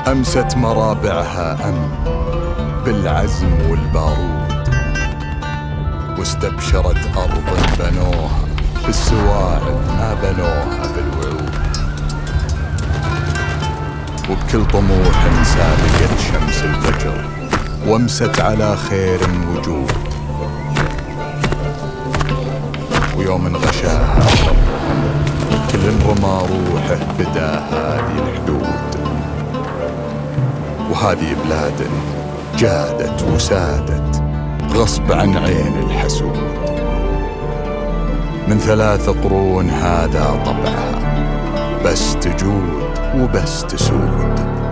أمست مرابعها بالعزم والبارود، واستبشرت أرض بنوها بالسواعد ما بنوها بالوعود، وبكل طموح سابقت شمس الفجر وامست على خير وجود. ويوم غشاها كل رمى روحه بدا هذه الحدود، وهذه بلاد جادت وسادت غصب عن عين الحسود. من 3 قرون هذا طبعها، بس تجود وبس تسود.